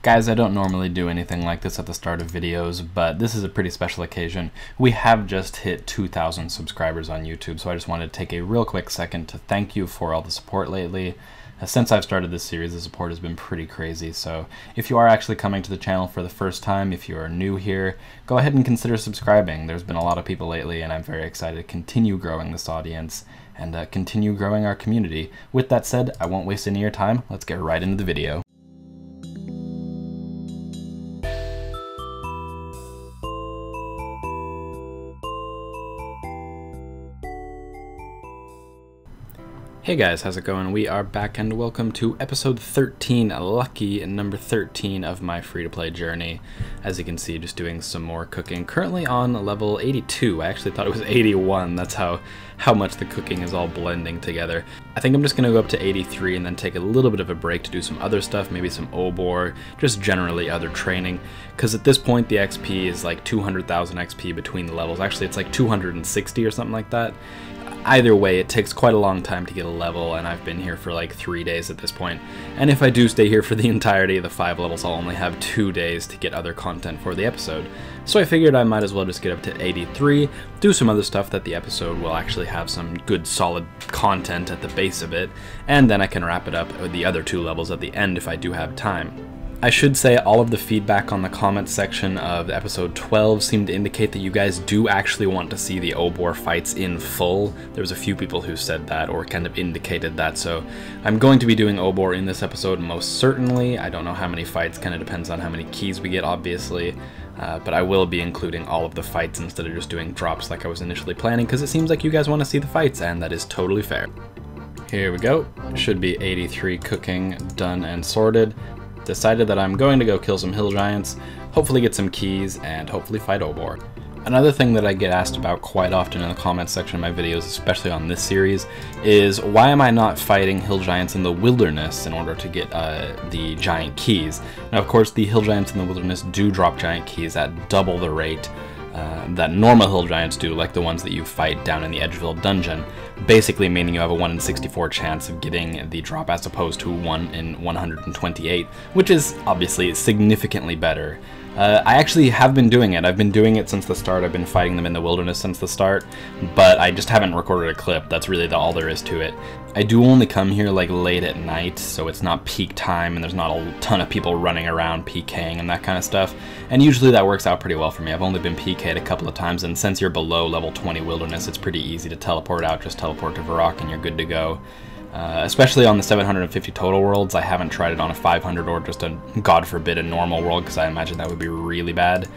Guys, I don't normally do anything like this at the start of videos, but this is a pretty special occasion. We have just hit 2,000 subscribers on YouTube, so I just wanted to take a real quick second to thank you for all the support lately. Since I've started this series, the support has been pretty crazy, so if you are actually coming to the channel for the first time, if you are new here, go ahead and consider subscribing. There's been a lot of people lately, and I'm very excited to continue growing this audience and continue growing our community. With that said, I won't waste any of your time. Let's get right into the video. Hey guys, how's it going? We are back and welcome to episode 13, lucky number 13 of my free-to-play journey. As you can see, just doing some more cooking. Currently on level 82. I actually thought it was 81. That's how much the cooking is all blending together. I think I'm just going to go up to 83 and then take a little bit of a break to do some other stuff, maybe some Obor, just generally other training. Because at this point the XP is like 200,000 XP between the levels. Actually, it's like 260 or something like that. Either way, it takes quite a long time to get a level, and I've been here for like 3 days at this point. And if I do stay here for the entirety of the 5 levels, I'll only have 2 days to get other content for the episode. So I figured I might as well just get up to 83, do some other stuff that the episode will actually have some good solid content at the base of it, and then I can wrap it up with the other 2 levels at the end if I do have time. I should say all of the feedback on the comments section of episode 12 seemed to indicate that you guys do actually want to see the Obor fights in full. There was a few people who said that or kind of indicated that, so I'm going to be doing Obor in this episode most certainly. I don't know how many fights, kind of depends on how many keys we get obviously, but I will be including all of the fights instead of just doing drops like I was initially planning, because it seems like you guys want to see the fights, and that is totally fair. Here we go. Should be 83 cooking done and sorted. Decided that I'm going to go kill some hill giants, hopefully get some keys, and hopefully fight Obor. Another thing that I get asked about quite often in the comments section of my videos, especially on this series, is why am I not fighting hill giants in the wilderness in order to get the giant keys? Now of course the hill giants in the wilderness do drop giant keys at double the rate that normal hill giants do, like the ones that you fight down in the Edgeville dungeon, basically meaning you have a 1 in 64 chance of getting the drop as opposed to 1 in 128, which is obviously significantly better. I actually have been doing it. I've been doing it since the start. I've been fighting them in the wilderness since the start, but I just haven't recorded a clip. That's really all there is to it. I do only come here like late at night, so it's not peak time and there's not a ton of people running around PKing and that kind of stuff, and usually that works out pretty well for me. I've only been PK'd a couple of times, and since you're below level 20 wilderness, it's pretty easy to teleport out. Just teleport to Varrock and you're good to go. Especially on the 750 total worlds. I haven't tried it on a 500 or just a, God forbid, a normal world, because I imagine that would be really bad.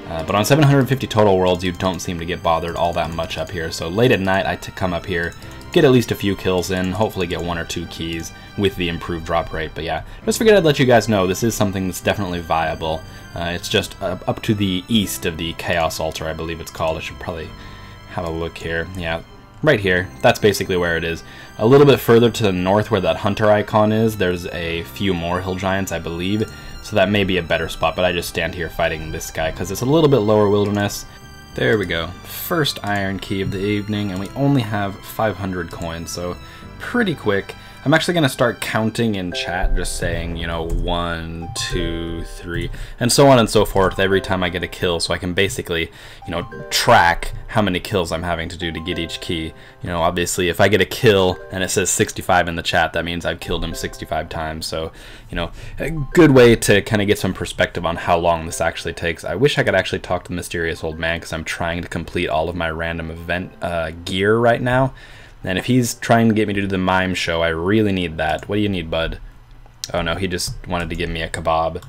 But on 750 total worlds, you don't seem to get bothered all that much up here. So late at night, I come up here, get at least a few kills in, hopefully get 1 or 2 keys with the improved drop rate. But yeah, just figured I'd let you guys know this is something that's definitely viable. It's just up to the east of the Chaos Altar, I believe it's called. I should probably have a look here. Yeah. Right here, that's basically where it is. A little bit further to the north where that hunter icon is, there's a few more hill giants, I believe, so that may be a better spot, but I just stand here fighting this guy because it's a little bit lower wilderness. There we go. First iron key of the evening, and we only have 500 coins, so pretty quick. I'm actually going to start counting in chat, just saying, you know, 1, 2, 3, and so on and so forth every time I get a kill, so I can basically, you know, track how many kills I'm having to do to get each key. You know, obviously, if I get a kill and it says 65 in the chat, that means I've killed him 65 times, so, you know, a good way to kind of get some perspective on how long this actually takes. I wish I could actually talk to the mysterious old man, because I'm trying to complete all of my random event gear right now. And if he's trying to get me to do the mime show, I really need that. What do you need, bud? Oh no, he just wanted to give me a kebab.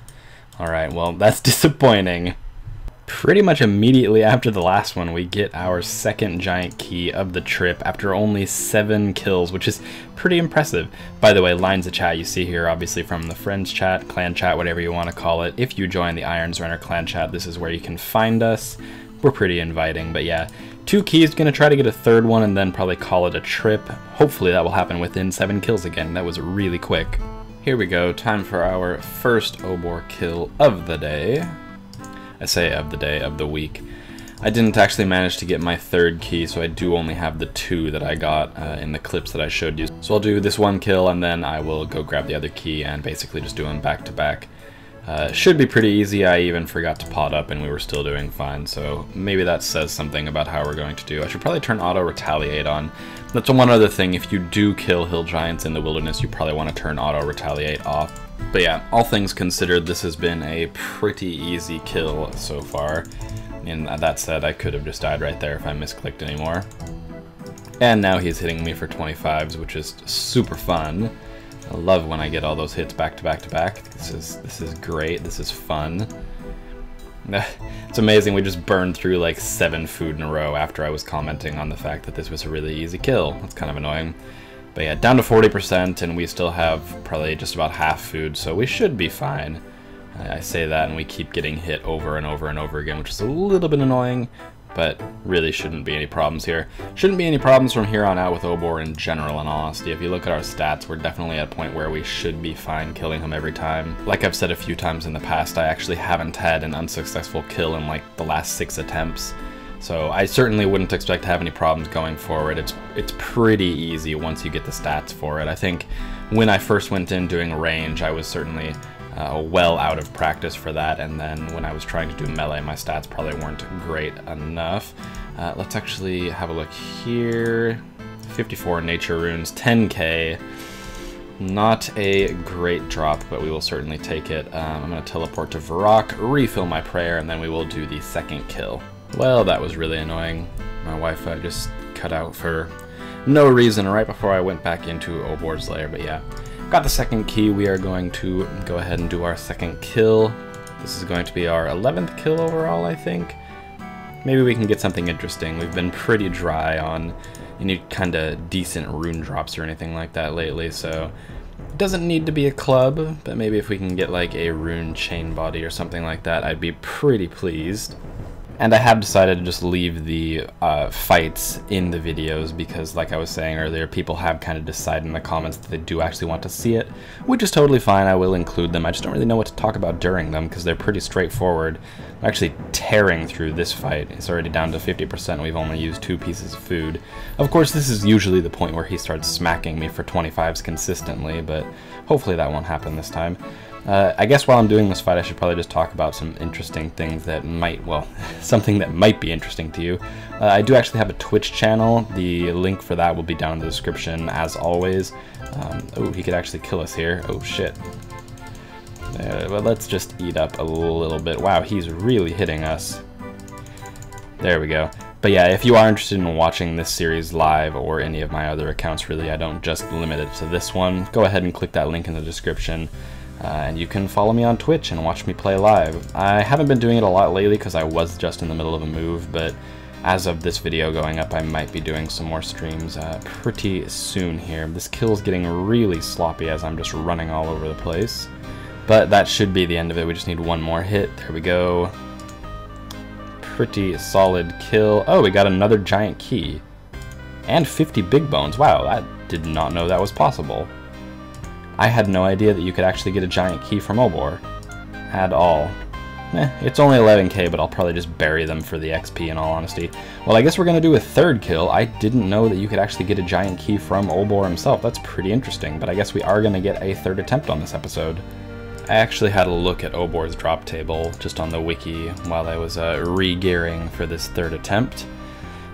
Alright, well, that's disappointing. Pretty much immediately after the last one, we get our second giant key of the trip after only 7 kills, which is pretty impressive. By the way, lines of chat you see here, obviously from the friends chat, clan chat, whatever you want to call it. If you join the Irons Runner clan chat, this is where you can find us. We're pretty inviting, but yeah. 2 keys, gonna try to get a 3rd one and then probably call it a trip. Hopefully that will happen within 7 kills again. That was really quick. Here we go, time for our first Obor kill of the day. I say of the day, of the week. I didn't actually manage to get my 3rd key, so I do only have the 2 that I got in the clips that I showed you. So I'll do this 1 kill and then I will go grab the other key and basically just do them back to back. Should be pretty easy. I even forgot to pot up and we were still doing fine, so maybe that says something about how we're going to do. I should probably turn auto retaliate on. That's one other thing. If you do kill hill giants in the wilderness, you probably want to turn auto retaliate off. But yeah, all things considered, this has been a pretty easy kill so far. And that said, I could have just died right there if I misclicked anymore. And now he's hitting me for 25s, which is super fun. I love when I get all those hits back to back to back. This is great. This is fun. It's amazing. We just burned through like 7 food in a row after I was commenting on the fact that this was a really easy kill. That's kind of annoying. But yeah, down to 40%, and we still have probably just about half food, so we should be fine. I say that, and we keep getting hit over and over and over again, which is a little bit annoying, but really shouldn't be any problems here. Shouldn't be any problems from here on out with Obor in general, in all honesty. If you look at our stats, we're definitely at a point where we should be fine killing him every time. Like I've said a few times in the past, I actually haven't had an unsuccessful kill in like the last 6 attempts. So I certainly wouldn't expect to have any problems going forward. It's pretty easy once you get the stats for it. I think when I first went in doing range, I was certainly well out of practice for that, and then when I was trying to do melee, my stats probably weren't great enough. Let's actually have a look here. 54 nature runes, 10k. Not a great drop, but we will certainly take it. I'm going to teleport to Varrock, refill my prayer, and then we will do the second kill. Well, that was really annoying. My Wi-Fi just cut out for no reason right before I went back into Obor's lair, but yeah. Got the second key. We are going to go ahead and do our second kill. This is going to be our 11th kill overall, I think. Maybe we can get something interesting. We've been pretty dry on any kind of decent rune drops or anything like that lately, so it doesn't need to be a club, but maybe if we can get like a rune chain body or something like that, I'd be pretty pleased. And I have decided to just leave the fights in the videos because, like I was saying earlier, people have kind of decided in the comments that they do actually want to see it, which is totally fine. I will include them. I just don't really know what to talk about during them because they're pretty straightforward. I'm actually tearing through this fight. It's already down to 50%. We've only used 2 pieces of food. Of course, this is usually the point where he starts smacking me for 25s consistently, but hopefully that won't happen this time. I guess while I'm doing this fight, I should probably just talk about some interesting things that might, well, something that might be interesting to you. I do actually have a Twitch channel. The link for that will be down in the description, as always. Oh, he could actually kill us here. Oh, shit. Well, let's just eat up a little bit. Wow, he's really hitting us. There we go. But yeah, if you are interested in watching this series live or any of my other accounts, really, I don't just limit it to this one. Go ahead and click that link in the description. And you can follow me on Twitch and watch me play live. I haven't been doing it a lot lately because I was just in the middle of a move, but as of this video going up, I might be doing some more streams pretty soon here. This kill's getting really sloppy as I'm just running all over the place. But that should be the end of it. We just need one more hit. There we go. Pretty solid kill. Oh, we got another giant key. And 50 big bones. Wow, I did not know that was possible. I had no idea that you could actually get a giant key from Obor. At all. It's only 11k, but I'll probably just bury them for the XP in all honesty. Well, I guess we're going to do a third kill. I didn't know that you could actually get a giant key from Obor himself. That's pretty interesting, but I guess we are going to get a third attempt on this episode. I actually had a look at Obor's drop table just on the wiki while I was re-gearing for this third attempt.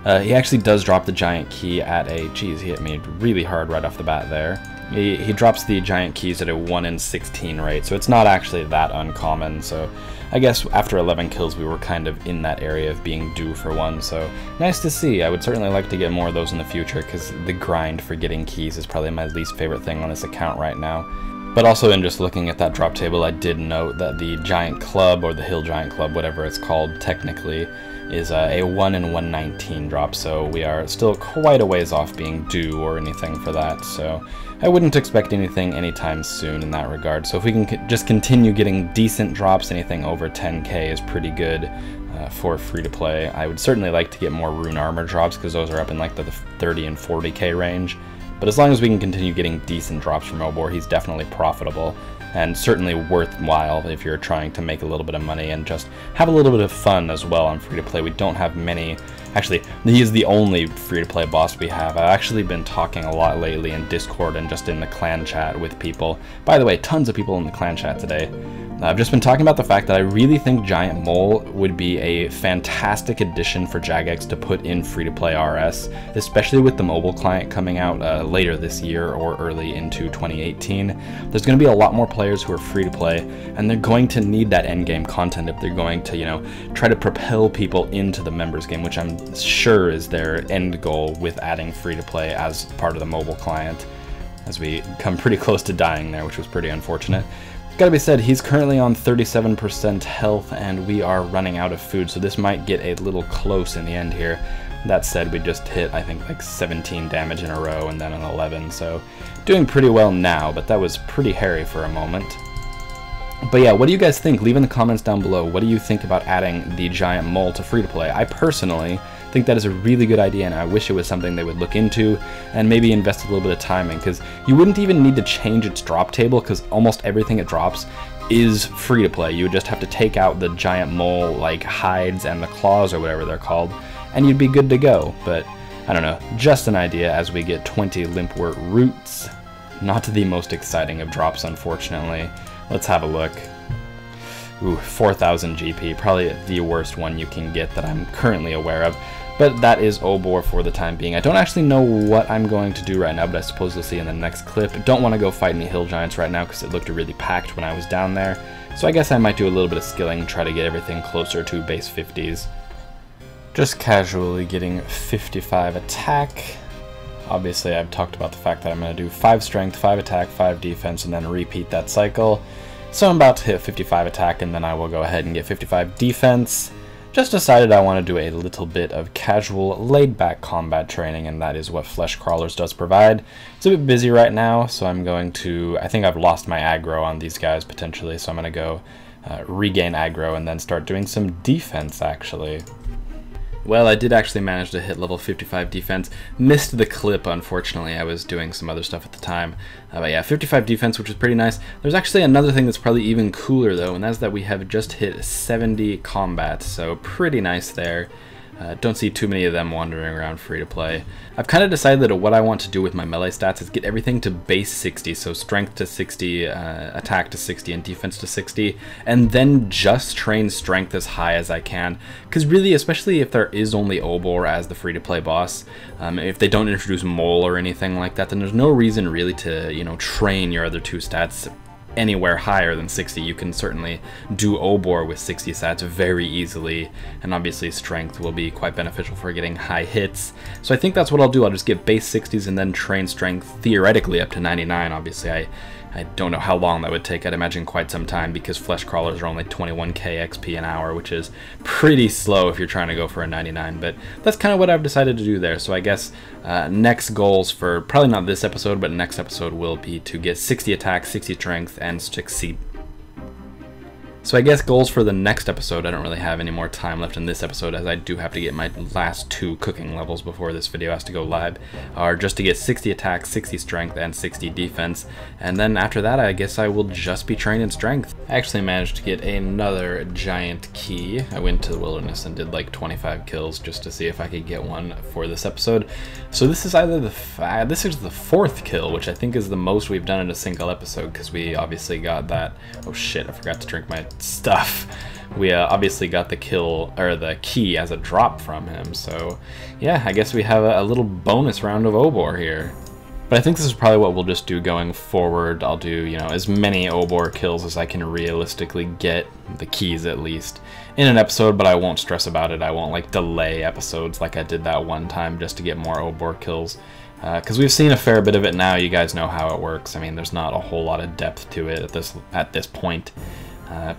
He actually does drop the giant key at a... Geez, he hit me really hard right off the bat there. He drops the giant keys at a 1 in 16 rate, so it's not actually that uncommon. So I guess after 11 kills we were kind of in that area of being due for one, so nice to see. I would certainly like to get more of those in the future because the grind for getting keys is probably my least favorite thing on this account right now. But also in just looking at that drop table, I did note that the giant club, or the hill giant club, whatever it's called technically, is a 1 in 119 drop, so we are still quite a ways off being due or anything for that, so I wouldn't expect anything anytime soon in that regard. So if we can just continue getting decent drops, anything over 10k is pretty good for free-to-play. I would certainly like to get more rune armor drops because those are up in like the 30 and 40k range, but as long as we can continue getting decent drops from Obor, he's definitely profitable. And certainly worthwhile if you're trying to make a little bit of money and just have a little bit of fun as well on free-to-play. We don't have many. Actually, he is the only free-to-play boss we have. I've actually been talking a lot lately in Discord and just in the clan chat with people. By the way, tons of people in the clan chat today. I've just been talking about the fact that I really think Giant Mole would be a fantastic addition for Jagex to put in free-to-play RS, especially with the mobile client coming out later this year or early into 2018. There's going to be a lot more players who are free-to-play, and they're going to need that endgame content if they're going to, you know, try to propel people into the members game, which I'm sure is their end goal with adding free-to-play as part of the mobile client, as we come pretty close to dying there, which was pretty unfortunate. Gotta be said, he's currently on 37% health, and we are running out of food, so this might get a little close in the end here. That said, we just hit, I think, like 17 damage in a row and then an 11, so doing pretty well now, but that was pretty hairy for a moment. But yeah, what do you guys think? Leave in the comments down below. What do you think about adding the Giant Mole to free-to-play? I personally think that is a really good idea, and I wish it was something they would look into and maybe invest a little bit of time in, because you wouldn't even need to change its drop table, because almost everything it drops is free to play. You would just have to take out the Giant Mole like hides and the claws or whatever they're called, and you'd be good to go. But I don't know, just an idea as we get 20 limpwort roots. Not the most exciting of drops, unfortunately. Let's have a look. Ooh, 4,000 GP, probably the worst one you can get that I'm currently aware of. But that is Obor for the time being. I don't actually know what I'm going to do right now, but I suppose you'll see in the next clip. Don't want to go fight any hill giants right now because it looked really packed when I was down there. So I guess I might do a little bit of skilling, try to get everything closer to base 50s. Just casually getting 55 attack. Obviously, I've talked about the fact that I'm going to do 5 strength, 5 attack, 5 defense, and then repeat that cycle. So I'm about to hit 55 attack, and then I will go ahead and get 55 defense. Just decided I want to do a little bit of casual, laid-back combat training, and that is what Flesh Crawlers does provide. It's a bit busy right now, so I'm going to... I think I've lost my aggro on these guys, potentially, so I'm going to go regain aggro and then start doing some defense, actually. Well, I did actually manage to hit level 55 defense. Missed the clip, unfortunately. I was doing some other stuff at the time. But yeah, 55 defense, which is pretty nice. There's actually another thing that's probably even cooler, though, and that's that we have just hit 70 combat, so pretty nice there. Don't see too many of them wandering around free to play. I've kind of decided that what I want to do with my melee stats is get everything to base 60, so strength to 60, attack to 60, and defense to 60, and then just train strength as high as I can. Because really, especially if there is only Obor as the free to play boss, if they don't introduce Mole or anything like that, then there's no reason really to, you know, train your other 2 stats anywhere higher than 60. You can certainly do Obor with 60 stats very easily, and obviously strength will be quite beneficial for getting high hits. So I think that's what I'll do. I'll just get base 60s and then train strength theoretically up to 99. Obviously I don't know how long that would take. I'd imagine quite some time, because Flesh Crawlers are only 21k XP an hour, which is pretty slow if you're trying to go for a 99, but that's kind of what I've decided to do there. So I guess next goals for, probably not this episode, but next episode will be to get 60 attack, 60 strength, and 60... So I guess goals for the next episode, I don't really have any more time left in this episode, as I do have to get my last 2 cooking levels before this video has to go live, are just to get 60 attack, 60 strength, and 60 defense. And then after that, I guess I will just be training strength. I actually managed to get another giant key. I went to the wilderness and did like 25 kills just to see if I could get one for this episode. So this is either this is the 4th kill, which I think is the most we've done in a single episode, because we obviously got that... Oh shit, I forgot to drink my stuff. We obviously got the kill, or the key, as a drop from him, so yeah, I guess we have a little bonus round of Obor here. But I think this is probably what we'll just do going forward. I'll do, you know, as many Obor kills as I can realistically get, the keys at least, in an episode, but I won't stress about it. I won't like delay episodes like I did that one time just to get more Obor kills. Because we've seen a fair bit of it now. You guys know how it works. I mean, there's not a whole lot of depth to it at this point.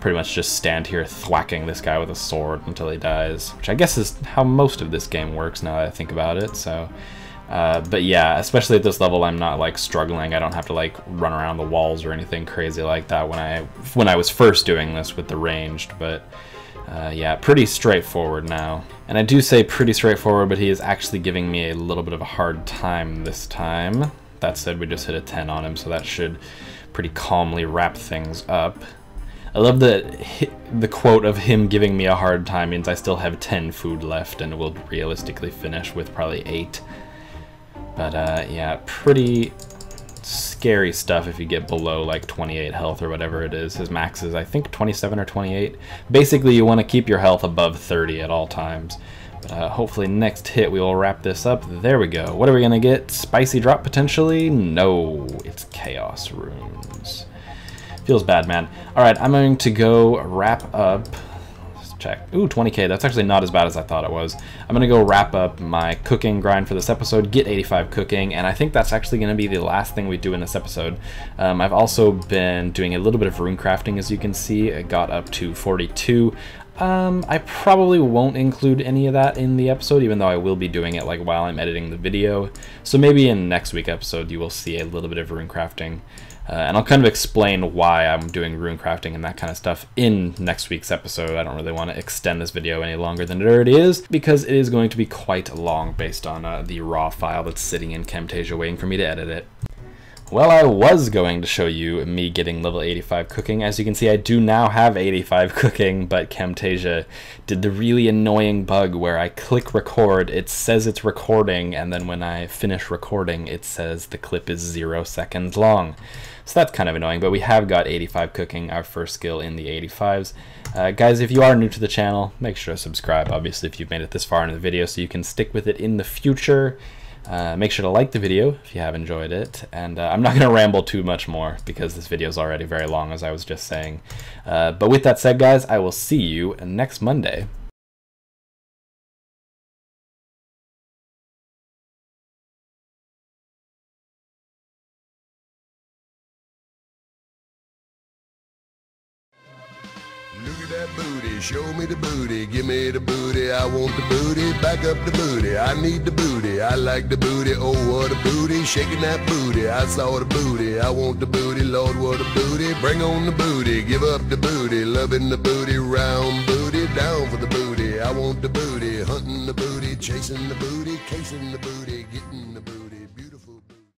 Pretty much just stand here thwacking this guy with a sword until he dies, which I guess is how most of this game works now that I think about it. So, but yeah, especially at this level, I'm not like struggling. I don't have to like run around the walls or anything crazy like that when I was first doing this with the ranged. But yeah, pretty straightforward now. And I do say pretty straightforward, but he is actually giving me a little bit of a hard time this time. That said, we just hit a 10 on him, so that should pretty calmly wrap things up. I love the quote of him giving me a hard time means I still have 10 food left and will realistically finish with probably 8. But yeah, pretty scary stuff if you get below like 28 health or whatever it is. His max is, I think, 27 or 28. Basically, you want to keep your health above 30 at all times. But hopefully next hit we will wrap this up. There we go. What are we going to get? Spicy drop potentially? No, it's Chaos Runes. Feels bad, man. Alright, I'm going to go wrap up. Let's check. Ooh, 20k. That's actually not as bad as I thought it was. I'm going to go wrap up my cooking grind for this episode, get 85 cooking, and I think that's actually going to be the last thing we do in this episode. I've also been doing a little bit of rune crafting, as you can see. I got up to 42. I probably won't include any of that in the episode, even though I will be doing it like while I'm editing the video. So maybe in next week's episode you will see a little bit of rune crafting. And I'll kind of explain why I'm doing rune crafting and that kind of stuff in next week's episode. I don't really want to extend this video any longer than it already is, because it is going to be quite long based on the raw file that's sitting in Camtasia waiting for me to edit it. Well, I was going to show you me getting level 85 cooking. As you can see, I do now have 85 cooking, but Camtasia did the really annoying bug where I click record, it says it's recording, and then when I finish recording, it says the clip is 0 seconds long. So that's kind of annoying, but we have got 85 cooking, our first skill in the 85s. Guys, if you are new to the channel, make sure to subscribe, obviously, if you've made it this far into the video, so you can stick with it in the future. Make sure to like the video if you have enjoyed it, and I'm not going to ramble too much more because this video is already very long, as I was just saying. But with that said, guys, I will see you next Monday. Look at that booty, show me the booty, give me the booty, I want the booty, back up the booty, I need the booty, I like the booty, oh what a booty, shaking that booty, I saw the booty, I want the booty, Lord what a booty, bring on the booty, give up the booty, loving the booty, round booty, down for the booty, I want the booty, hunting the booty, chasing the booty, casing the booty, getting the booty.